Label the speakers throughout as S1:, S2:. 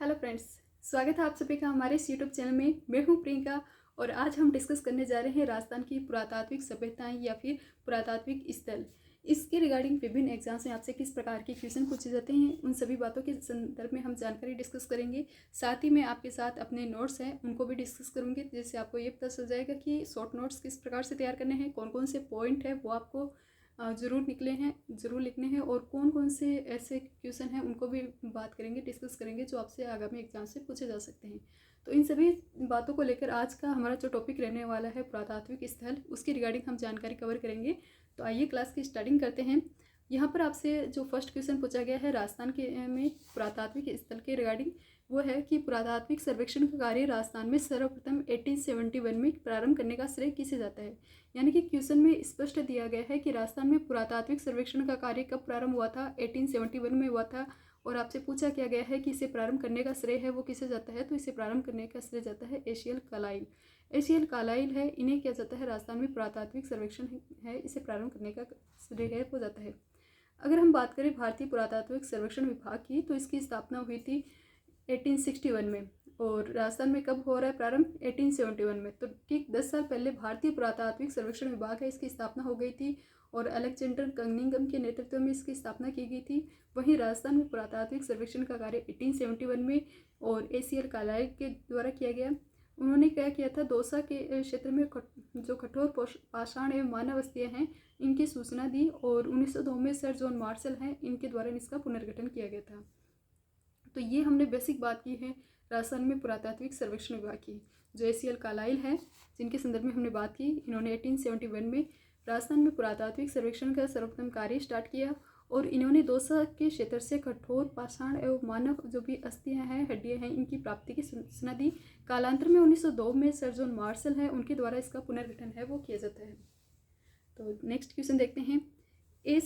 S1: Hello friends, स्वागत है आप सभी का हमारे इस यूट्यूब चैनल में। मैं हूं प्रियंका और आज हम डिस्कस करने जा रहे हैं राजस्थान की पुरातात्विक सभ्यताएं या फिर पुरातात्विक स्थल। इसके रिगार्डिंग विभिन्न एग्जाम्स में आपसे किस प्रकार के क्वेश्चन पूछे जाते हैं, उन सभी बातों के संदर्भ में हम जानकारी डिस्कस करेंगे। साथ ही मैं आपके साथ अपने नोट्स हैं उनको भी डिस्कस करूँगी, जिससे आपको ये पता चल जाएगा कि शॉर्ट नोट्स किस प्रकार से तैयार करने हैं, कौन कौन से पॉइंट है वो आपको ज़रूर लिखने हैं और कौन कौन से ऐसे क्वेश्चन हैं उनको भी बात करेंगे, डिस्कस करेंगे जो आपसे आगामी एग्जाम से पूछे जा सकते हैं। तो इन सभी बातों को लेकर आज का हमारा जो टॉपिक रहने वाला है पुरातात्विक स्थल, उसकी रिगार्डिंग हम जानकारी कवर करेंगे। तो आइए क्लास की स्टार्टिंग करते हैं। यहाँ पर आपसे जो फर्स्ट क्वेश्चन पूछा गया है राजस्थान के में पुरातात्विक स्थल के रिगार्डिंग, वो है कि पुरातात्विक सर्वेक्षण का कार्य राजस्थान में सर्वप्रथम 1871 में प्रारंभ करने का श्रेय किसे जाता है। यानी कि क्वेश्चन में स्पष्ट दिया गया है कि राजस्थान में पुरातात्विक सर्वेक्षण का कार्य कब प्रारंभ हुआ था, 1871 में हुआ था। और आपसे पूछा क्या गया है कि इसे प्रारंभ करने का श्रेय है वो किसे जाता है, तो इसे प्रारंभ करने का श्रेय जाता है एशियल कालाइल। एशियल कालाइल है, इन्हें क्या जाता है, राजस्थान में पुरातात्विक सर्वेक्षण है, इसे प्रारंभ करने का श्रेय है वो जाता है। अगर हम बात करें भारतीय पुरातात्विक सर्वेक्षण विभाग की, तो इसकी स्थापना हुई थी 1861 में। और राजस्थान में कब हो रहा है प्रारंभ, 1871 में। तो ठीक 10 साल पहले भारतीय पुरातात्विक सर्वेक्षण विभाग है, इसकी स्थापना हो गई थी और अलेक्जेंडर कनिंघम के नेतृत्व में इसकी स्थापना की गई थी। वहीं राजस्थान में पुरातात्विक सर्वेक्षण का कार्य 1871 में और एसीएल कालाइल के द्वारा किया गया। उन्होंने क्या किया था, दौसा के क्षेत्र में जो कठोर पाषाण एवं मानव अवस्थियाँ हैं इनकी सूचना दी और 1902 में सर जॉन मार्शल हैं, इनके द्वारा इसका पुनर्गठन किया गया था। तो ये हमने बेसिक बात की है राजस्थान में पुरातात्विक सर्वेक्षण विभाग की। जो एसीएल कालाइल है, जिनके संदर्भ में हमने बात की, इन्होंने 1871 में राजस्थान में पुरातात्विक सर्वेक्षण का सर्वप्रथम कार्य स्टार्ट किया और इन्होंने दौसा के क्षेत्र से कठोर पाषाण एवं मानव जो भी अस्थियां हैं, हड्डियां हैं, इनकी प्राप्ति की सूचना दी। कालांतर में 1902 में सर जॉन मार्शल हैं, उनके द्वारा इसका पुनर्गठन है वो किया जाता है। तो नेक्स्ट क्वेश्चन देखते हैं। A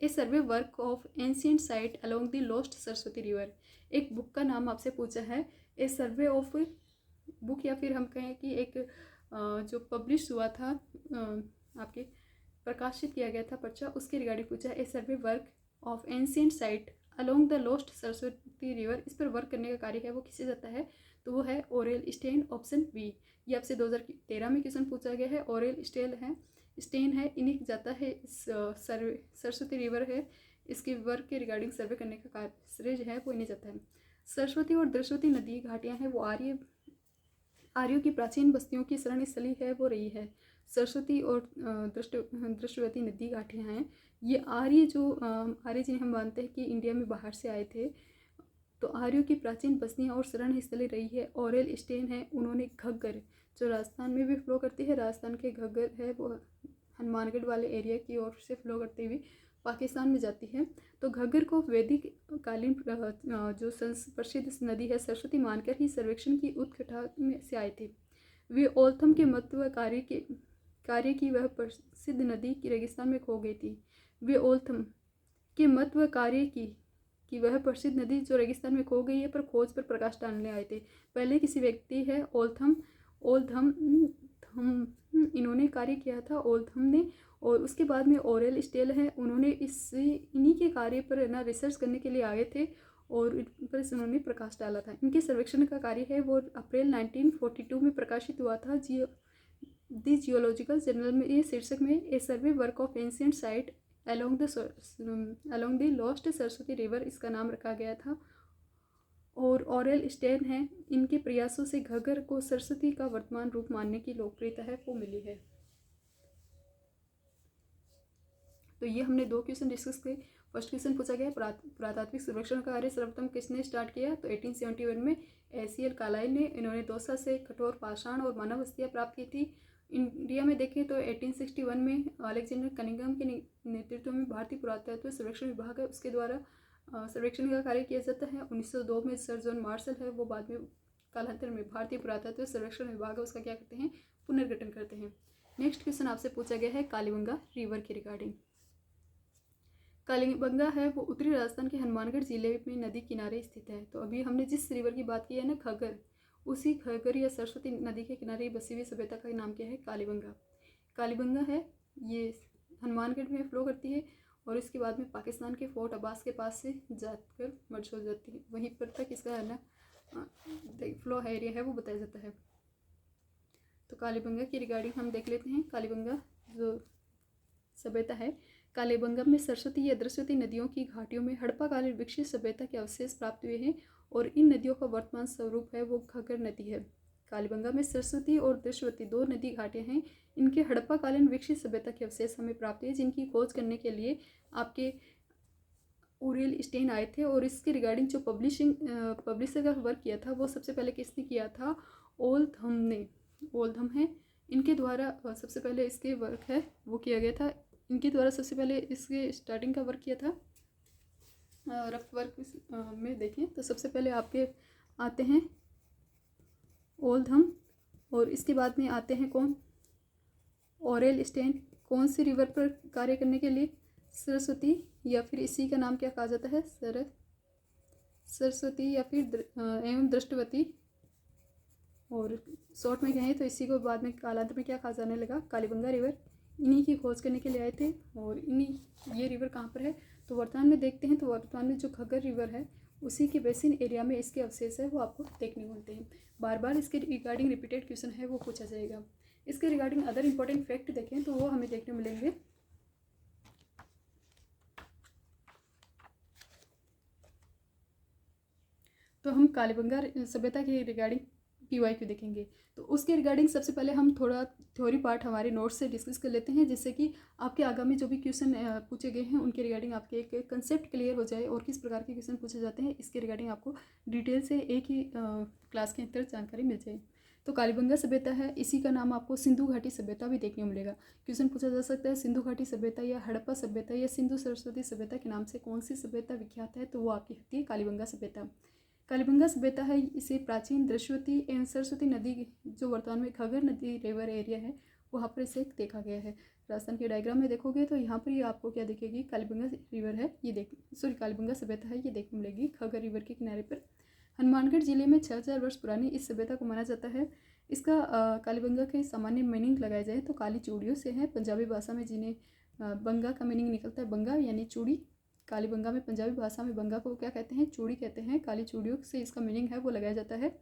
S1: survey work of ancient site along the lost Saraswati river. एक बुक का नाम आपसे पूछा है। ए सर्वे ऑफ बुक, या फिर हम कहें कि एक जो पब्लिश हुआ था, आपके प्रकाशित किया गया था पर्चा, उसके रिगार्डिंग पूछा है। A survey work of ancient site along the lost Saraswati river, इस पर वर्क करने का कार्य है वो किसे जाता है, तो वो है ओरेल स्टेन, ऑप्शन बी। ये आपसे 2013 में क्वेश्चन पूछा गया है। ओरेल स्टेन है, इन्हीं जाता है इस सर्वे, सरस्वती रिवर है, इसके वर्क के रिगार्डिंग सर्वे करने का कार्य श्रेय जो है वो इन्हें जाता है। सरस्वती और दृश्यवती नदी घाटियाँ हैं वो आर्यों की प्राचीन बस्तियों की शरण स्थली है वो रही है। सरस्वती और दृश्यवती नदी घाटियाँ हैं, ये आर्य जिन्हें हम मानते हैं कि इंडिया में बाहर से आए थे, तो आर्यों की प्राचीन बस्तियाँ और शरण स्थली रही है। ओरेल स्टेन है, उन्होंने घग्गर, जो राजस्थान में भी फ्लो करती है, राजस्थान के घग्गर है वो हनुमानगढ़ वाले एरिया की ओर से फ्लो करते हुए पाकिस्तान में जाती है। तो घग्गर को वैदिक कालीन जो प्रसिद्ध नदी है सरस्वती मानकर ही सर्वेक्षण की उत्कटा में से आए थे। वे ओलथम के महत्व कार्य की वह प्रसिद्ध नदी की रेगिस्तान में खो गई थी। वे ओलथम के महत्व कार्य की वह प्रसिद्ध नदी जो रेगिस्तान में खो गई है, पर खोज पर प्रकाश डालने आए थे। पहले किसी व्यक्ति है ओलथम इन्होंने कार्य किया था, ओलथम ने, और उसके बाद में ओरेल स्टेल है, उन्होंने इन्हीं के कार्य पर ना रिसर्च करने के लिए आए थे और इन पर उन्होंने प्रकाश डाला था। इनके सर्वेक्षण का कार्य है वो अप्रैल 1942 में प्रकाशित हुआ था दी जियोलॉजिकल जर्नल में। ये शीर्षक में a survey work of ancient site along the lost Saraswati river, इसका नाम रखा गया था। और ओरेल स्टेन है, इनके प्रयासों से घग्गर को सरस्वती का वर्तमान रूप मानने की लोकप्रियता है वो मिली है। तो ये हमने दो क्वेश्चन डिस्कस किए। फर्स्ट क्वेश्चन पूछा गया पुरातात्विक सर्वेक्षण का कार्य सर्वप्रथम किसने स्टार्ट किया, तो 1871 में एसीएल कालाइल ने। इन्होंने दौसा से कठोर पाषाण और मानव अस्थियाँ प्राप्त की थी। इंडिया में देखें तो 1861 में अलेक्जेंडर कनिंघम के नेतृत्व में भारतीय पुरातत्व सर्वेक्षण विभाग है, उसके द्वारा सर्वेक्षण का कार्य किया जाता है। 1902 में सर जॉन मार्शल है, वो बाद में कालांतर में भारतीय पुरातत्व सर्वेक्षण विभाग है उसका क्या करते हैं, पुनर्गठन करते हैं। नेक्स्ट क्वेश्चन आपसे पूछा गया है कालीबंगा रिवर के रिगार्डिंग। कालीबंगा है वो उत्तरी राजस्थान के हनुमानगढ़ जिले में नदी किनारे स्थित है। तो अभी हमने जिस रिवर की बात की है ना, घग्गर, उसी घग्गर या सरस्वती नदी के किनारे बसी हुई सभ्यता का नाम क्या है, कालीबंगा। कालीबंगा है ये हनुमानगढ़ में फ्लो करती है और इसके बाद में पाकिस्तान के फोर्ट अब्बास के पास से जाकर मर्ज हो जाती है, वहीं पर तक इसका है ना फ्लो एरिया है वो बताया जाता है। तो कालीबंगा की रिगार्डिंग हम देख लेते हैं। कालीबंगा जो सभ्यता है, कालीबंगा में सरस्वती या दृश्यवती नदियों की घाटियों में हड़प्पाकालीन विकसित सभ्यता के अवशेष प्राप्त हुए हैं और इन नदियों का वर्तमान स्वरूप है वो घग्गर नदी है। कालीबंगा में सरस्वती और दृश्यवती दो नदी घाटियाँ हैं। इनके हड़प्पाकालीन विकसित सभ्यता के अवशेष हमें प्राप्त हुए, जिनकी खोज करने के लिए आपके ओरियल स्टेन आए थे। और इसके रिगार्डिंग जो पब्लिशर का वर्क किया था वो सबसे पहले किसने किया था? ओल्थम ने। ओल्थम है, इनके द्वारा सबसे पहले इसके वर्क है वो किया गया था। इनके द्वारा सबसे पहले इसके स्टार्टिंग का वर्क किया था। रफ वर्क में देखें तो सबसे पहले आपके आते हैं ओल्थम और इसके बाद में आते हैं कौन? Aurel Stein. कौन सी रिवर पर कार्य करने के लिए? सरस्वती, या फिर इसी का नाम क्या कहा जाता है? सरस्वती या फिर एवं दृष्टवती। और शॉर्ट में कहें तो इसी को बाद में कालांतर में क्या कहा जाने लगा? कालीबंगा रिवर। इन्हीं की खोज करने के लिए आए थे। और इन्हीं ये रिवर कहाँ पर है तो वर्तमान में देखते हैं तो वर्तमान में जो घग्गर रिवर है उसी के बेसिन एरिया में इसके अवशेष है वो आपको देखने को मिलते हैं। बार बार इसके रिगार्डिंग रिपीटेड क्वेश्चन है वो पूछा जाएगा। इसके रिगार्डिंग अदर इंपॉर्टेंट फैक्ट देखें तो वो हमें देखने मिलेंगे। तो हम कालीबंगा सभ्यता के रिगार्डिंग PYQ देखेंगे। तो उसके रिगार्डिंग सबसे पहले हम थोड़ा थ्योरी पार्ट हमारे नोट्स से डिस्कस कर लेते हैं, जिससे कि आपके आगामी जो भी क्वेश्चन पूछे गए हैं उनके रिगार्डिंग आपके एक कंसेप्ट क्लियर हो जाए और किस प्रकार के क्वेश्चन पूछे जाते हैं इसके रिगार्डिंग आपको डिटेल से एक ही क्लास के अंदर जानकारी मिल जाए। तो कालीबंगा सभ्यता है, इसी का नाम आपको सिंधु घाटी सभ्यता भी देखने को मिलेगा। क्वेश्चन पूछा जा सकता है सिंधु घाटी सभ्यता या हड़प्पा सभ्यता या सिंधु सरस्वती सभ्यता के नाम से कौन सी सभ्यता विख्यात है, तो वो आपकी होती है कालीबंगा सभ्यता। कालीबंगा सभ्यता है, इसे प्राचीन दृश्यवती एवं सरस्वती नदी जो वर्तमान में घग्गर नदी रिवर एरिया है वहाँ पर इसे देखा गया है। राजस्थान के डायग्राम में देखोगे तो यहाँ पर ये आपको क्या दिखेगी? कालीबंगा रिवर है, ये कालीबंगा सभ्यता है, ये देखने मिलेगी घग्गर रिवर के किनारे पर। हनुमानगढ़ जिले में 6000 वर्ष पुरानी इस सभ्यता को माना जाता है। इसका कालीबंगा के सामान्य मीनिंग लगाए जाए तो काली चूड़ियों से है। पंजाबी भाषा में जिन्हें बंगा का मीनिंग निकलता है, बंगा यानी चूड़ी। कालीबंगा में पंजाबी भाषा में बंगा को क्या कहते हैं? चूड़ी कहते हैं। काली चूड़ियों से इसका मीनिंग है वो लगाया जाता है।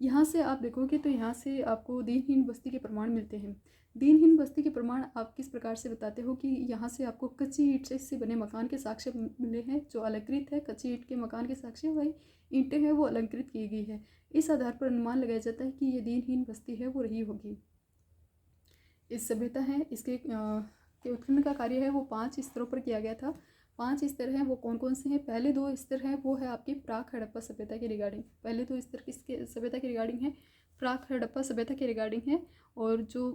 S1: यहाँ से आप देखोगे तो यहाँ से आपको दीनहीन बस्ती के प्रमाण मिलते हैं। दीनहीन बस्ती के प्रमाण आप किस प्रकार से बताते हो कि यहाँ से आपको कच्ची ईंट से बने मकान के साक्ष्य मिले हैं जो अलंकृत है। कच्ची ईंट के मकान के साक्ष्य वही ईंटें हैं वो अलंकृत की गई है। इस आधार पर अनुमान लगाया जाता है कि ये दीनहीन बस्ती है वो रही होगी। इस सभ्यता है इसके के उत्खनन का कार्य है वो 5 स्तरों पर किया गया था। 5 स्तर हैं वो कौन कौन से हैं? पहले 2 स्तर हैं वो है आपकी प्राक हड़प्पा सभ्यता के रिगार्डिंग। पहले 2 स्तर किसके सभ्यता के रिगार्डिंग है? प्राक हड़प्पा सभ्यता के रिगार्डिंग है। और जो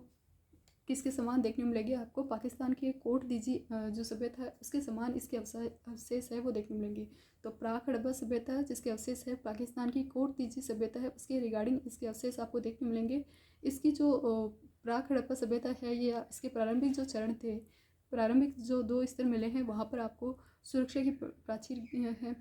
S1: किसके समान देखने में मिलेगी आपको? पाकिस्तान के कोट दीजी जो सभ्यता है उसके समान इसके अवशेष है वो देखने मिलेंगे। तो प्राक हड़प्पा सभ्यता जिसके अवशेष है पाकिस्तान की कोट दीजी सभ्यता है उसके रिगार्डिंग इसके अवशेष आपको देखने मिलेंगे। इसकी जो प्राक हड़प्पा सभ्यता है ये इसके प्रारंभिक जो चरण थे, प्रारंभिक जो 2 स्तर मिले हैं वहाँ पर आपको सुरक्षा की प्राचीर है,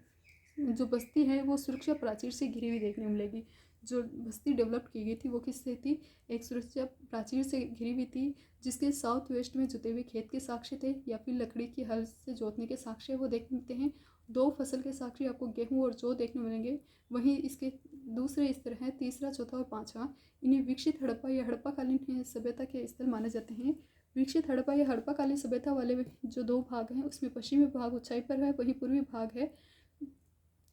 S1: जो बस्ती है वो सुरक्षा प्राचीर से घिरी हुई देखने मिलेगी। जो बस्ती डेवलप की गई थी वो किससे थी? एक सुरक्षा प्राचीर से घिरी हुई थी जिसके साउथ वेस्ट में जुते हुए खेत के साक्ष्य थे या फिर लकड़ी की हल से जोतने के साक्ष्य वो देख मिलते हैं। 2 फसल के साक्ष्य आपको गेहूँ और जौ देखने मिलेंगे। वहीं इसके दूसरे स्तर हैं 3रा, 4था और 5वां। इन्हें विकसित हड़प्पा या हड़प्पाकालीन सभ्यता के स्तर माने जाते हैं। विकसित हड़प्पा या हड़प्पाकालीन सभ्यता वाले जो 2 भाग हैं उसमें पश्चिमी भाग ऊंचाई पर है, वहीं पूर्वी भाग है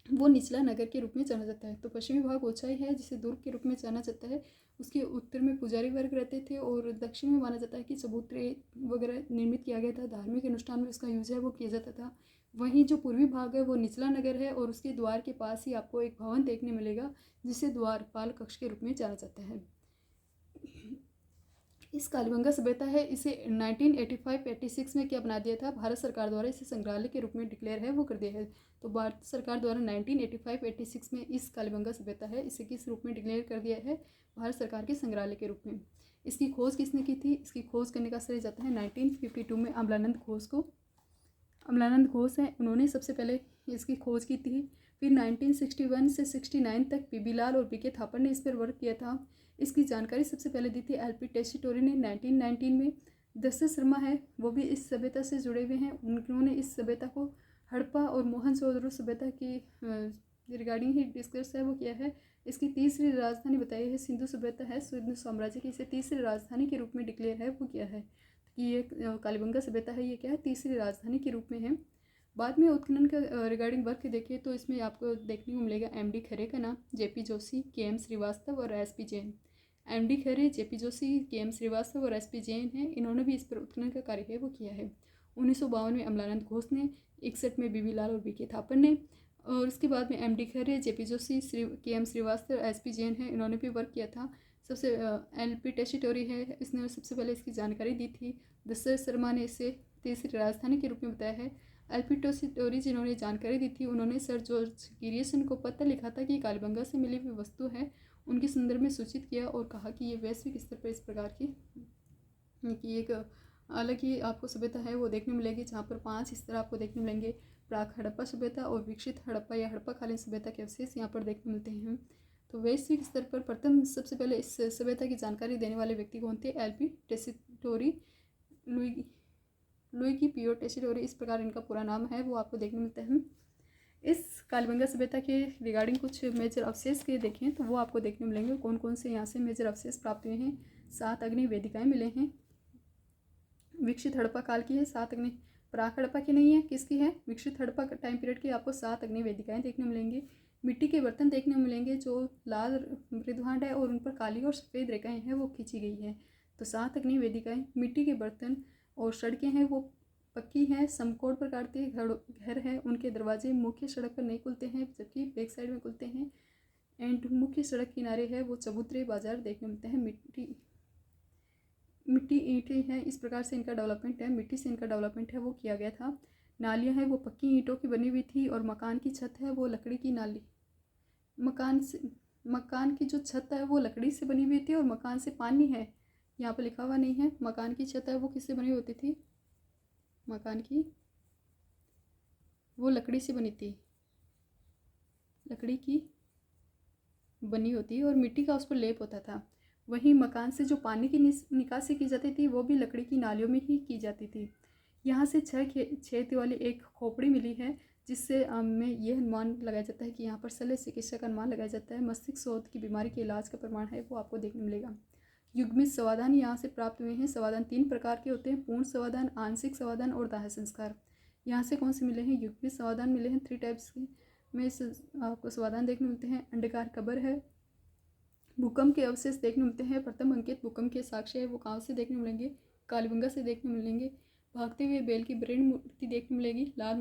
S1: वो निचला नगर के रूप में जाना जाता है। तो पश्चिमी भाग ऊंचाई है जिसे दुर्ग के रूप में जाना जाता है। उसके उत्तर में पुजारी वर्ग रहते थे और दक्षिण में माना जाता है कि चबूतरे वगैरह निर्मित किया गया था। धार्मिक अनुष्ठान में इसका यूज है वो किया जाता था। वहीं जो पूर्वी भाग है वो निचला नगर है और उसके द्वार के पास ही आपको एक भवन देखने मिलेगा जिसे द्वारपाल कक्ष के रूप में जाना जाता है। इस कालीबंगा सभ्यता है इसे 1985-86 में क्या बना दिया था? भारत सरकार द्वारा इसे संग्रहालय के रूप में डिक्लेयर है वो कर दिया है। तो भारत सरकार द्वारा 1985-86 में इस कालीबंगा सभ्यता है इसे किस रूप में डिक्लेयर कर दिया है? भारत सरकार के संग्रहालय के रूप में। इसकी खोज किसने की थी? इसकी खोज करने का श्रेय जाता है 1952 में अमलानंद घोष को। अमलानंद घोष हैं, उन्होंने सबसे पहले इसकी खोज की थी। फिर 1961 से 69 तक पीबी लाल और बीके थापर ने इस पर वर्क किया था। इसकी जानकारी सबसे पहले दी थी LP टेस्टिटोरी ने 1919 में। दशरथ शर्मा है वो भी इस सभ्यता से जुड़े हुए हैं। उन्होंने इस सभ्यता को हड़प्पा और मोहनजोदड़ो सभ्यता की रिगार्डिंग ही डिस्कस है वो किया है। इसकी तीसरी राजधानी बताई है सिंधु सभ्यता है, सिंधु साम्राज्य की इसे तीसरी राजधानी के रूप में डिक्लेयर है वो किया है कि ये कालीबंगा सभ्यता है ये क्या है, तीसरी राजधानी के रूप में है। बाद में उत्खनन का रिगार्डिंग वर्क देखिए तो इसमें आपको देखने को मिलेगा एमडी खरे का नाम, जेपी जोशी, केएम श्रीवास्तव और SP Jain. MD Khare, JP Joshi, KM Srivastava और एसपी जैन हैं, इन्होंने भी इस पर उत्खनन का कार्य है वो किया है। 1952 में अमलानंद घोष ने, 61 में बीबी लाल और बीके थापर ने, और उसके बाद में MD Khare, JP Joshi, KM Srivastava, SP Jain है, इन्होंने भी वर्क किया था। सबसे एलपी टेशिटोरी है, इसने सबसे पहले इसकी जानकारी दी थी। दशरथ शर्मा ने इसे तीसरी राजधानी के रूप में बताया है। एलपी टेशिटोरी जिन्होंने जानकारी दी थी उन्होंने सर जॉर्ज गिरियसन को पत्र लिखा था कि कालीबंगा से मिली हुई वस्तु है, उनके संदर्भ में सूचित किया और कहा कि ये वैश्विक स्तर पर इस प्रकार की एक अलग ही आपको सभ्यता है वो देखने मिलेगी, जहाँ पर 5 स्तर आपको देखने मिलेंगे। प्राक हड़प्पा सभ्यता और विकसित हड़प्पा या हड़प्पाकालीन सभ्यता के अवशेष यहाँ पर देखने मिलते हैं। तो वैश्विक स्तर पर प्रथम सबसे पहले इस सभ्यता की जानकारी देने वाले व्यक्ति कौन थे? एलपी टेशिटोरी, लुइगी पियो टेशिटोरी, इस प्रकार इनका पूरा नाम है वो आपको देखने मिलता है। इस कालीबंगा सभ्यता के रिगार्डिंग कुछ मेजर अवशेष के देखें तो वो आपको देखने मिलेंगे कौन कौन से यहाँ से मेजर अवशेष प्राप्त हुए हैं। 7 अग्नि वेदिकाएँ मिले हैं, विकसित हड़प्पा काल की है। 7 अग्नि प्राक हड़प्पा की नहीं है, किसकी है? विकसित हड़प्पा टाइम पीरियड की आपको 7 अग्नि वेदिकाएँ देखने मिलेंगी। मिट्टी के बर्तन देखने मिलेंगे जो लाल मृदुहांड है और उन पर काली और सफ़ेद रेखाएँ हैं वो खींची गई है। तो 7 अग्नि वेदिकाएँ, मिट्टी के बर्तन और सड़कें हैं वो पक्की हैं, समकोण प्रकार के घर हैं, उनके दरवाजे मुख्य सड़क पर नहीं खुलते हैं जबकि बैक साइड में खुलते हैं। एंड मुख्य सड़क किनारे है वो चबूतरे बाजार देखने मिलते हैं। मिट्टी ईंटें हैं, इस प्रकार से इनका डेवलपमेंट है, मिट्टी से इनका डेवलपमेंट है वो किया गया था। नालियाँ हैं वो पक्की ईंटों की बनी हुई थी और मकान की छत है वो लकड़ी की नाली, मकान की जो छत है वो लकड़ी से बनी हुई थी और मकान से पानी है यहाँ पर लिखा हुआ नहीं है। मकान की छत है वो किससे बनी होती थी? मकान की वो लकड़ी से बनी थी, लकड़ी की बनी होती और मिट्टी का उस पर लेप होता था। वहीं मकान से जो पानी की निकासी की जाती थी वो भी लकड़ी की नालियों में ही की जाती थी। यहाँ से 6 छेद वाली एक खोपड़ी मिली है जिससे में यह अनुमान लगाया जाता है कि यहाँ पर शल्य चिकित्सा का अनुमान लगाया जाता है। मस्तिष्क शोथ की बीमारी के इलाज का प्रमाण है वो आपको देखने मिलेगा। युग्मित समाधान यहाँ से प्राप्त हुए हैं। समाधान 3 प्रकार के होते हैं, पूर्ण समाधान, आंशिक समाधान और दाह संस्कार। यहाँ से कौन से मिले हैं? युग्मित समाधान मिले हैं 3 टाइप्स के में आपको समाधान देखने मिलते हैं। अंडाकार कब्र है, भूकंप के अवशेष देखने मिलते हैं। प्रथम अंकित भूकंप के साक्ष्य है वो कहाँ से देखने मिलेंगे? कालीबंगा से देखने मिलेंगे। भागते हुए बैल की ब्रेन मूर्ति देखने मिलेगी। लाल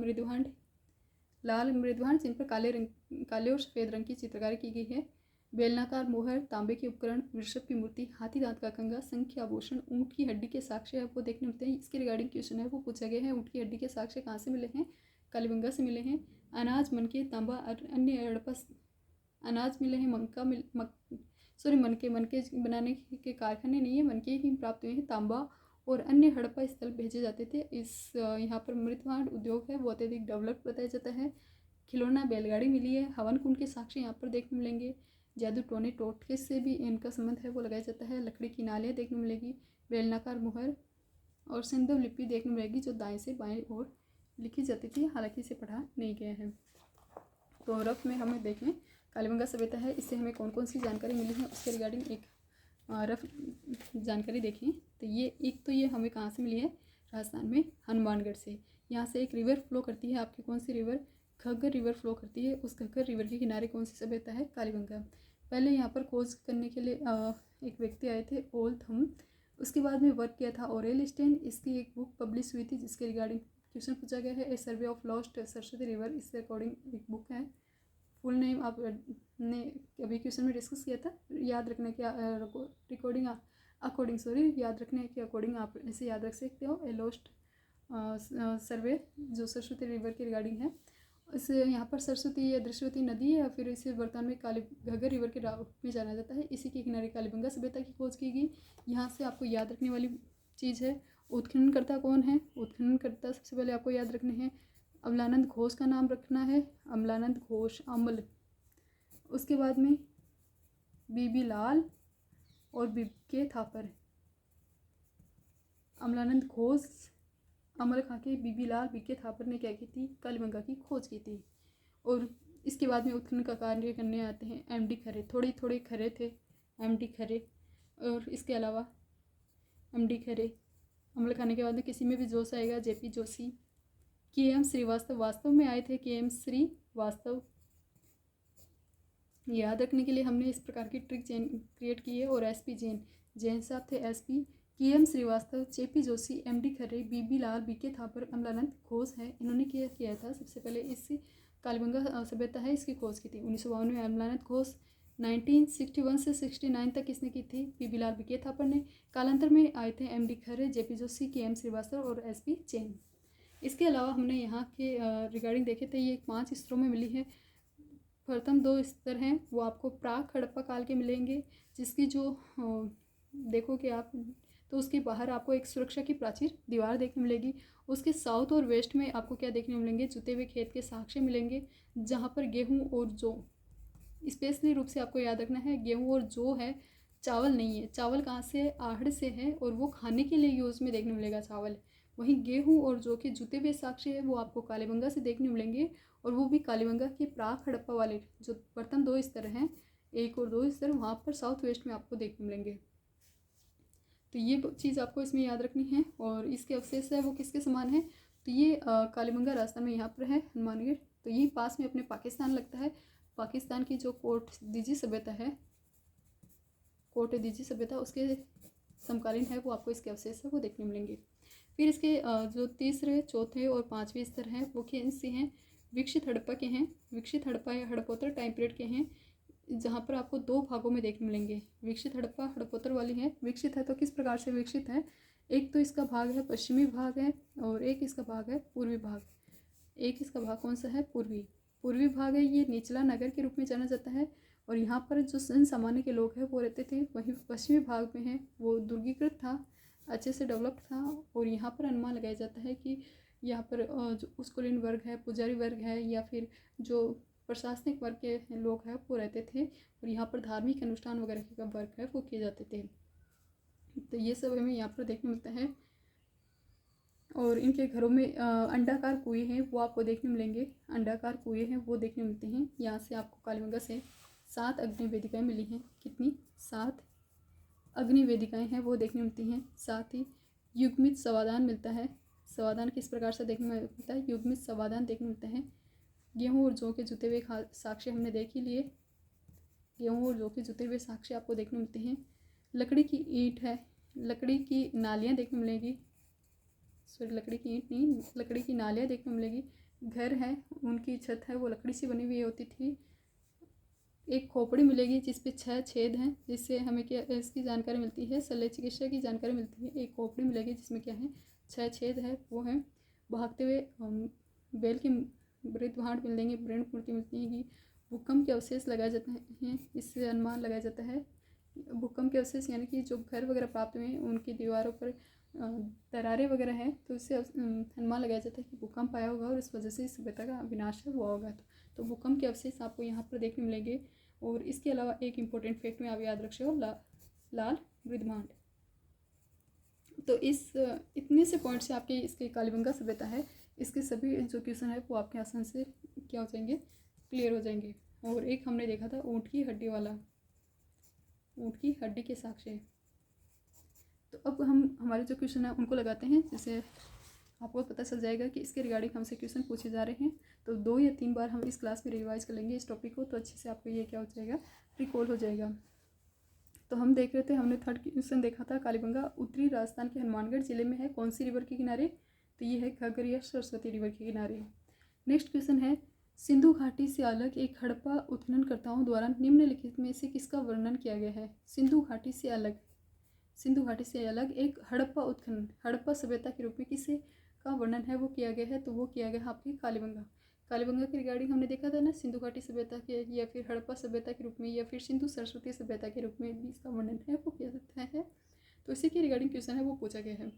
S1: मृदुहांड जिन पर काले और सफ़ेद रंग की चित्रकारी की गई है। बेलनाकार मोहर, तांबे के उपकरण, वृषभ की मूर्ति, हाथी दांत का कंगा, शंख के आभूषण, ऊँट की हड्डी के साक्ष्य है वो देखने मिलते हैं। इसके रिगार्डिंग क्वेश्चन है वो पूछा गया है। ऊँट की हड्डी के साक्ष्य कहाँ से मिले हैं? कालीबंगा से मिले हैं। अनाज, मनके, तांबा और अन्य हड़प्पा अनाज मिले हैं। मनके बनाने के कारखाने नहीं है, मनके ही प्राप्त हुए हैं। तांबा और अन्य हड़प्पा स्थल भेजे जाते थे। इस यहाँ पर मृतभांड उद्योग है वो अत्यधिक डेवलप बताया जाता है। खिलौना बैलगाड़ी मिली है। हवन कुंड के साक्ष्य यहाँ पर देखने मिलेंगे। जादू टोने टोटके से भी इनका संबंध है वो लगाया जाता है। लकड़ी की नालियाँ देखने मिलेगी। बेलनाकार मुहर और सिंधु लिपि देखने मिलेगी जो दाएं से बाएं ओर लिखी जाती थी, हालांकि इसे पढ़ा नहीं गया है। तो रफ में हमें देखें कालीबंगा सभ्यता है, इससे हमें कौन कौन सी जानकारी मिली है उसके रिगार्डिंग एक रफ जानकारी देखें। तो ये हमें कहाँ से मिली है? राजस्थान में हनुमानगढ़ से। यहाँ से एक रिवर फ्लो करती है आपकी, कौन सी रिवर? घग्गर रिवर फ्लो करती है। उस घग्गर रिवर के किनारे कौन सी सभ्यता है? कालीबंगा। पहले यहाँ पर खोज करने के लिए एक व्यक्ति आए थे, ओल थम। उसके बाद में वर्क किया था ओरेल स्टेन। इसकी एक बुक पब्लिश हुई थी जिसके रिगार्डिंग क्वेश्चन पूछा गया है। A survey of lost Saraswati river, इससे अकॉर्डिंग एक बुक है। फुल नेम आपने अभी क्वेश्चन में डिस्कस किया था, याद रखने के याद रखने के अकॉर्डिंग आप इसे याद रख सकते हो। ए लॉस्ट सर्वे जो सरस्वती रिवर के रिगार्डिंग है। इसे यहाँ पर सरस्वती या दृश्यवती नदी है, फिर इसे वर्तमान में घग्गर रिवर के रूप में जाना जाता है। इसी के किनारे कालीबंगा सभ्यता की खोज की गई। यहाँ से आपको याद रखने वाली चीज़ है, उत्खननकर्ता कौन है? उत्खननकर्ता सबसे पहले आपको याद रखने हैं। अमलानंद घोष का नाम रखना है, अमलानंद घोष, अमल। उसके बाद में बीबी लाल और बीके थापर। अमलानंद घोष, अमल खां के बीबी लाल बीके थापर ने क्या की थी, कालीबंगा की खोज की थी। और इसके बाद में उत्खनन का कार्य करने आते हैं एमडी खरे। थोड़े थोड़े खरे थे एमडी खरे, और इसके अलावा एमडी खरे, अमल खाने के बाद में किसी में भी जोश आएगा जेपी जोशी। केएम श्रीवास्तव वास्तव में आए थे, केएम श्रीवास्तव। याद रखने के लिए हमने इस प्रकार की ट्रिक क्रिएट की है। और एसपी जैन साहब थे SP, KM Srivastava, JP Joshi, MD Khare, BB Lal, BK Thapar, Amalananda Ghosh है। इन्होंने क्या किया था, सबसे पहले इस कालीबंगा सभ्यता है इसकी खोज की थी 1952 में अमलानंद घोष। 1961 से 69 तक किसने की थी, बीबी लाल बीके थापर ने। कालांतर में आए थे MD Khare, JP Joshi, KM Srivastava और एसपी जैन। इसके अलावा हमने यहाँ के रिगार्डिंग देखे थे, ये 5 स्तरों में मिली है। प्रथम 2 स्तर हैं वो आपको प्राक हड़प्पा काल के मिलेंगे, जिसकी जो देखोगे आप तो उसके बाहर आपको एक सुरक्षा की प्राचीर दीवार देखने मिलेगी। उसके साउथ और वेस्ट में आपको क्या देखने मिलेंगे, जुते हुए खेत के साक्ष्य मिलेंगे, जहाँ पर गेहूँ और जौ, स्पेशली रूप से आपको याद रखना है गेहूँ और जौ है, चावल नहीं है। चावल कहाँ से, आहड़ से है, और वो खाने के लिए यूज़ में देखने मिलेगा चावल। वहीं गेहूँ और जौ के जुते हुए साक्ष्य है वो आपको कालीबंगा से देखने मिलेंगे, और वो भी कालीबंगा के प्राक हड़प्पा वाले जो प्रथम 2 स्तर हैं, 1 और 2 स्तर, वहाँ पर साउथ वेस्ट में आपको देखने मिलेंगे। तो ये चीज़ आपको इसमें याद रखनी है। और इसके अवशेष है वो किसके समान है, तो ये कालीबंगा राजस्थान में यहाँ पर है हनुमानगढ़। तो ये पास में अपने पाकिस्तान लगता है। पाकिस्तान की जो कोट दीजी सभ्यता है, कोट दीजी सभ्यता, उसके समकालीन है वो आपको इसके अवशेष है वो देखने मिलेंगे। फिर इसके जो तीसरे, चौथे और 5वें स्तर हैं वो कौन से हैं, विकसित हड़प्पा के हैं। विकसित हड़प्पा या हड़प्पोत्तर टाइम पीरियड के हैं, जहाँ पर आपको 2 भागों में देखने मिलेंगे। विकसित हड़प्पा हड़प्पोत्तर वाली है। विकसित है तो किस प्रकार से विकसित है, एक तो इसका भाग है पश्चिमी भाग है, और एक इसका भाग है पूर्वी भाग। एक इसका भाग कौन सा है, पूर्वी भाग है। ये निचला नगर के रूप में जाना जाता है, और यहाँ पर जो जन सामान्य के लोग हैं वो रहते थे। वहीं पश्चिमी भाग में है वो दुर्गीकृत था, अच्छे से डेवलप्ड था। और यहाँ पर अनुमान लगाया जाता है कि यहाँ पर जो कुलीन वर्ग है, पुजारी वर्ग है, या फिर जो प्रशासनिक वर्ग के लोग हैं वो रहते थे, और यहाँ पर धार्मिक अनुष्ठान वगैरह के वर्ग है वो किए जाते थे। तो ये सब हमें यहाँ पर देखने मिलता है। और इनके घरों में अंडाकार कुएं हैं वो आपको देखने मिलेंगे, अंडाकार कुएं हैं वो देखने मिलते हैं। यहाँ से आपको कालीबंगा से 7 अग्नि वेदिकाएँ मिली हैं। कितनी, 7 अग्नि वेदिकाएँ हैं वो देखने मिलती हैं। साथ ही युग्मित समाधान मिलता है। समाधान किस प्रकार से देखने मिलता है, युग्मित समाधान देखने मिलता है। गेहूँ और जौ के जुते हुए साक्ष्य हमने देख ही लिए, गेहूँ और जौ के जुते हुए साक्ष्य आपको देखने मिलते हैं। लकड़ी की ईंट है, लकड़ी की नालियाँ देखने मिलेगी, सॉरी लकड़ी की ईंट नहीं, लकड़ी की नालियाँ देखने मिलेगी। घर है, उनकी छत है वो लकड़ी से बनी हुई होती थी। एक खोपड़ी मिलेगी जिस पे 6 छेद हैं, जिससे हमें क्या इसकी जानकारी मिलती है, शल्य चिकित्सा की जानकारी मिलती है। एक खोपड़ी मिलेगी जिसमें क्या है, 6 छेद है वो हैं। भागते हुए बैल की वृद्ध भांड मिलेंगे, ब्रेण मूर्ति मिलती है कि भूकंप के अवशेष लगाए जाते हैं। इससे अनुमान लगाया जाता है भूकंप के अवशेष, यानी कि जो घर वगैरह प्राप्त हुए हैं उनकी दीवारों पर दरारें वगैरह हैं, तो इससे अनुमान लगाया जाता है कि भूकंप आया होगा और इस वजह से इस सभ्यता का विनाश हुआ होगा। तो भूकंप के अवशेष आपको यहाँ पर देखने मिलेंगे। और इसके अलावा एक इम्पोर्टेंट फैक्ट में आप याद रखिए, लाल वृद्ध भांड। तो इस इतने से पॉइंट से आपके इसके कालीबंगा सभ्यता है, इसके सभी जो क्वेश्चन है वो आपके आसान से क्या हो जाएंगे, क्लियर हो जाएंगे। और एक हमने देखा था ऊँट की हड्डी वाला, ऊँट की हड्डी के साक्ष्य। तो अब हम हमारे जो क्वेश्चन है उनको लगाते हैं, जिससे आपको पता चल जाएगा कि इसके रिगार्डिंग हमसे क्वेश्चन पूछे जा रहे हैं। तो 2 या 3 बार हम इस क्लास में रिवाइज कर लेंगे इस टॉपिक को, तो अच्छे से आपको ये क्या हो जाएगा, रिकॉल हो जाएगा। तो हम देख रहे थे, हमने 3rd क्वेश्चन देखा था, कालीबंगा उत्तरी राजस्थान के हनुमानगढ़ जिले में है, कौन सी रिवर के किनारे, तो ये है घग्गर या सरस्वती रिवर के किनारे। नेक्स्ट क्वेश्चन है, सिंधु घाटी से अलग एक हड़प्पा उत्खननकर्ताओं द्वारा निम्नलिखित में से किसका वर्णन किया गया है। सिंधु घाटी से अलग एक हड़प्पा उत्खनन, हड़प्पा सभ्यता के रूप में किसे का वर्णन है वो किया गया है, तो वो किया गया है आपकी कालीबंगा के रिगार्डिंग हमने देखा था ना, सिंधु घाटी सभ्यता के या फिर हड़प्पा सभ्यता के रूप में या फिर सिंधु सरस्वती सभ्यता के रूप में भी इसका वर्णन है वो किया जाता है। तो इसी के रिगार्डिंग क्वेश्चन है वो पूछा गया है।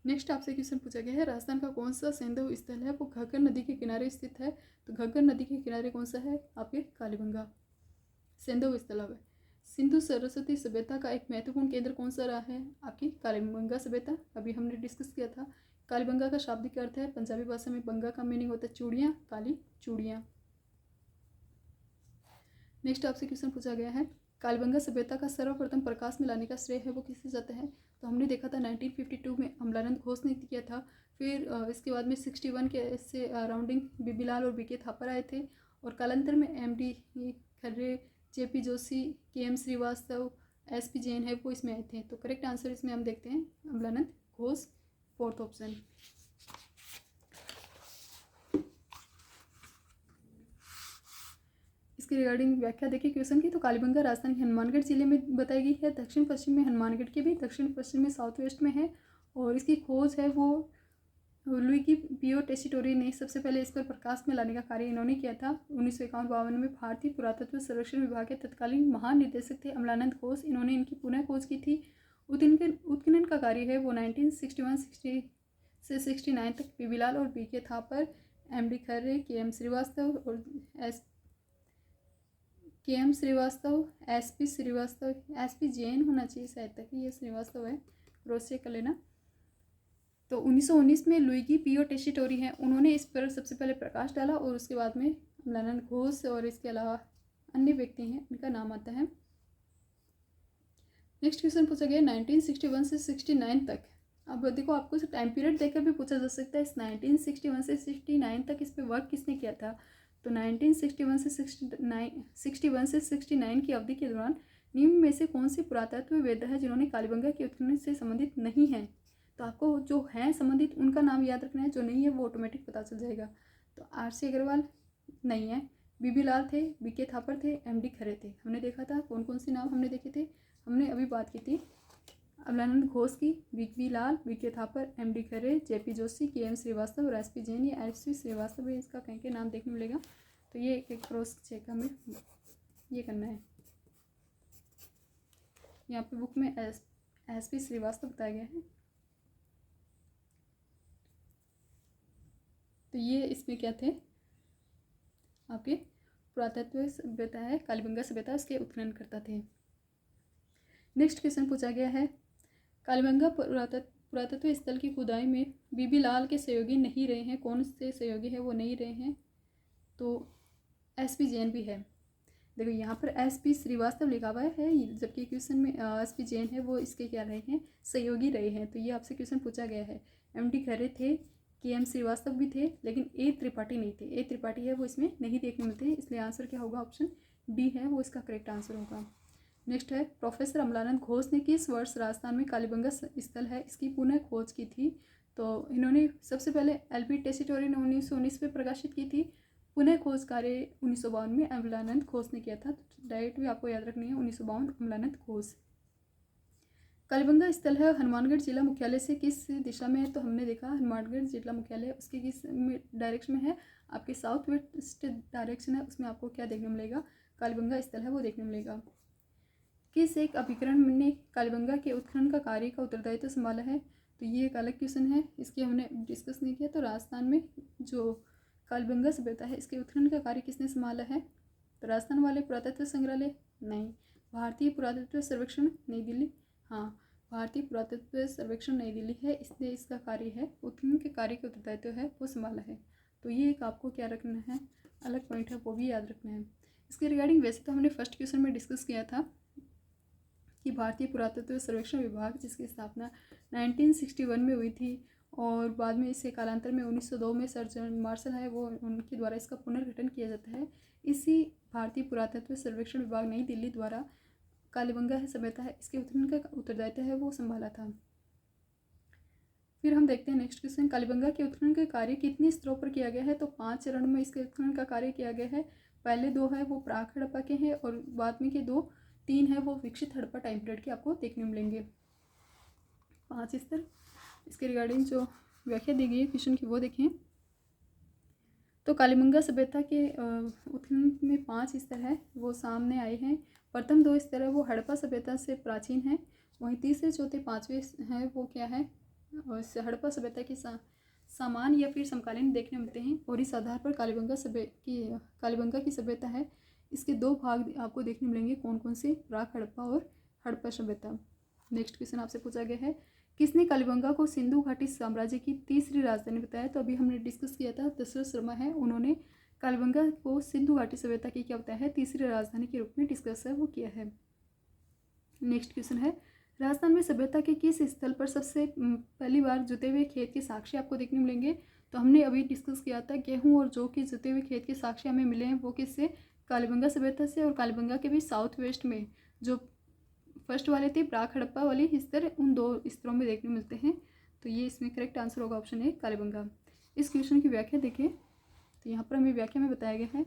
S1: नेक्स्ट आपसे क्वेश्चन पूछा गया है, राजस्थान का कौन सा सैंधव स्थल है वो घग्गर नदी के किनारे स्थित है, तो घग्गर नदी के किनारे कौन सा है, आपके कालीबंगा सैंधव स्थल है। सिंधु सरस्वती सभ्यता का एक महत्वपूर्ण केंद्र कौन सा रहा है? आपकी कालीबंगा सभ्यता। अभी हमने डिस्कस किया था। कालीबंगा का शाब्दिक अर्थ है, पंजाबी भाषा में बंगा का मीनिंग होता है चूड़ियाँ, काली चूड़ियाँ। नेक्स्ट आपसे क्वेश्चन पूछा गया है, कालीबंगा सभ्यता का सर्वप्रथम प्रकाश में लाने का श्रेय है वो किसे जाता है? तो हमने देखा था 1952 में अमलानंद घोष ने किया था। फिर इसके बाद में 61 के से अराउंडिंग बीबीलाल और बीके थापर आए थे, और कालांतर में MD Khare, JP Joshi, KM Srivastava, SP Jain है वो इसमें आए थे। तो करेक्ट आंसर इसमें हम देखते हैं अमलानंद घोष, फोर्थ ऑप्शन। इसकी रिगार्डिंग व्याख्या देखिए क्वेश्चन की। तो कालीबंगा राजधानी हनुमानगढ़ जिले में बताई गई है। दक्षिण पश्चिम में हनुमानगढ़ के भी दक्षिण पश्चिम में साउथ वेस्ट में है, और इसकी खोज है वो लुइगी पियो टेसिटोरी ने सबसे पहले इस पर प्रकाश में लाने का कार्य इन्होंने किया था। 1951-52 में भारतीय पुरातत्व सर्वेक्षण विभाग के तत्कालीन महानिदेशक थे अमलानंद घोष। इन्होंने इनकी पुनः खोज की थी। उत्खनन का कार्य है वो 1961 से 69 तक बीबीलाल और बीके थापर, एमडी खर्रे, केएम श्रीवास्तव और एसपी जैन होना चाहिए शायद तक, ये श्रीवास्तव है, क्रॉस चेक कर लेना। तो 1919 में लुइगी पियो टेसिटोरी हैं, उन्होंने इस पर सबसे पहले प्रकाश डाला, और उसके बाद में अमलानंद घोष और इसके अलावा अन्य व्यक्ति हैं इनका नाम आता है। नेक्स्ट क्वेश्चन पूछा गया 1961 से 69 तक। अब देखो आपको टाइम पीरियड देखकर भी पूछा जा सकता है, इस 1961 से 69 तक इस पर वर्क किसने किया था? तो 1961 से 69 की अवधि के दौरान निम्न में से कौन सी पुरातत्ववेत्ता है जिन्होंने कालीबंगा के उत्खनन से संबंधित नहीं हैं? तो आपको जो हैं संबंधित उनका नाम याद रखना है, जो नहीं है वो ऑटोमेटिक पता चल जाएगा। तो आरसी अग्रवाल नहीं है, बीबीलाल थे, बीके थापर थे, एमडी खरे थे। हमने देखा था कौन कौन से नाम हमने देखे थे, हमने अभी बात की थी अमलानंद घोष की, बीबीलाल, BK Thapar, MD Khare, JP Joshi, KM Srivastava और एसपी जैन। ये एसपी श्रीवास्तव है, इसका कहीं के नाम देखने मिलेगा। तो ये एक क्रॉस चेक हमें ये करना है। यहाँ पे बुक में एसपी श्रीवास्तव बताया गया है। तो ये इसमें क्या थे आपके पुरातत्व सभ्यता है, कालीबंगा सभ्यता, उसके उत्खनन करता थे। नेक्स्ट क्वेश्चन पूछा गया है, कालीबंगा पुरातत्व स्थल की खुदाई में बीबीलाल के सहयोगी नहीं रहे हैं, कौन से सहयोगी है वो नहीं रहे हैं? तो एसपी जैन भी है। देखो यहाँ पर एसपी श्रीवास्तव लिखा हुआ है, जबकि क्वेश्चन में एसपी जैन है वो इसके क्या रहे हैं? सहयोगी रहे हैं। तो ये आपसे क्वेश्चन पूछा गया है। एमडी खरे थे, केएम श्रीवास्तव भी थे, लेकिन ए त्रिपाठी नहीं थे। ए त्रिपाठी है वो इसमें नहीं देखने मिलते हैं, इसलिए आंसर क्या होगा? ऑप्शन डी है वो इसका करेक्ट आंसर होगा। नेक्स्ट है, प्रोफेसर अमलानंद घोष ने किस वर्ष राजस्थान में कालीबंगा स्थल है इसकी पुनः खोज की थी? तो इन्होंने सबसे पहले एलबी टेसिटोरी ने 1919 में प्रकाशित की थी। पुनः खोज कार्य 1952 में अमलानंद घोष ने किया था। तो डायरेक्ट भी आपको याद रखनी है 1952 अमलानंद घोष। कालीबंगा स्थल है हनुमानगढ़ जिला मुख्यालय से किस दिशा में है? तो हमने देखा हनुमानगढ़ जिला मुख्यालय उसके किस डायरेक्शन में है? आपके साउथ वेस्ट डायरेक्शन है, उसमें आपको क्या देखने मिलेगा? कालीबंगा स्थल है वो देखने मिलेगा। किस एक अभिकरण ने कालीबंगा के उत्खनन का कार्य का उत्तरदायित्व संभाला है? तो ये एक अलग क्वेश्चन है, इसकी हमने डिस्कस नहीं किया। तो राजस्थान में जो कालीबंगा सभ्यता है इसके उत्खनन का कार्य किसने संभाला है? तो राजस्थान वाले पुरातत्व संग्रहालय नहीं, भारतीय पुरातत्व सर्वेक्षण नई दिल्ली, हाँ भारतीय पुरातत्व सर्वेक्षण नई दिल्ली है, इसलिए इसका कार्य है उत्खनन के कार्य का उत्तरदायित्व है वो संभाला है। तो ये एक आपको क्या रखना है, अलग पॉइंट है वो भी याद रखना है। इसके रिगार्डिंग वैसे तो हमने फर्स्ट क्वेश्चन में डिस्कस किया था कि भारतीय पुरातत्व सर्वेक्षण विभाग जिसकी स्थापना 1961 में हुई थी, और बाद में इसे कालांतर में 1902 में सर जॉन मार्शल है वो उनके द्वारा इसका पुनर्गठन किया जाता है। इसी भारतीय पुरातत्व सर्वेक्षण विभाग नई दिल्ली द्वारा कालीबंगा है सभ्यता है इसके उत्खनन का उत्तरदायित्व है वो संभाला था। फिर हम देखते हैं नेक्स्ट क्वेश्चन, कालीबंगा के उत्खनन का कार्य कितने स्तरों पर किया गया है? तो 5 चरण में इसके उत्खनन का कार्य किया गया है। पहले 2 है वो प्राक हड़प्पा के हैं, और बाद में के 3 है वो विकसित हड़प्पा टाइम पीरियड के आपको देखने मिलेंगे। 5 स्तर इसके रिगार्डिंग जो व्याख्या दी गई है क्वेश्चन की वो देखें। तो कालीबंगा सभ्यता के उत्खनन में 5 स्तर है वो सामने आए हैं। प्रथम 2 स्तर है वो हड़प्पा सभ्यता से प्राचीन है, वहीं तीसरे चौथे पाँचवें है वो क्या है हड़प्पा सभ्यता के समान या फिर समकालीन देखने मिलते हैं। और इस आधार पर कालीबंगा की सभ्यता है इसके दो भाग आपको देखने मिलेंगे, कौन कौन से, प्राक हड़प्पा और हड़प्पा सभ्यता। नेक्स्ट क्वेश्चन आपसे पूछा गया है, किसने कालीबंगा को सिंधु घाटी साम्राज्य की तीसरी राजधानी बताया? तो अभी हमने डिस्कस किया था, दशरथ शर्मा है, उन्होंने कालीबंगा को सिंधु घाटी सभ्यता की क्या बताया है, तीसरी राजधानी के रूप में डिस्कस है वो किया है। नेक्स्ट क्वेश्चन है, राजस्थान में सभ्यता के किस स्थल पर सबसे पहली बार जुते हुए खेत के साक्ष्य आपको देखने मिलेंगे? तो हमने अभी डिस्कस किया था, गेहूं और जौ के जुते हुए खेत के साक्ष्य हमें मिले हैं, वो किससे, कालीबंगा सभ्यता से। और कालीबंगा के भी साउथ वेस्ट में जो फर्स्ट वाले थे, प्राक हड़प्पा वाले स्तर, उन दो स्तरों में देखने मिलते हैं। तो ये इसमें करेक्ट आंसर होगा ऑप्शन ए, कालीबंगा। इस क्वेश्चन की व्याख्या देखें तो यहाँ पर हमें व्याख्या में बताया गया है,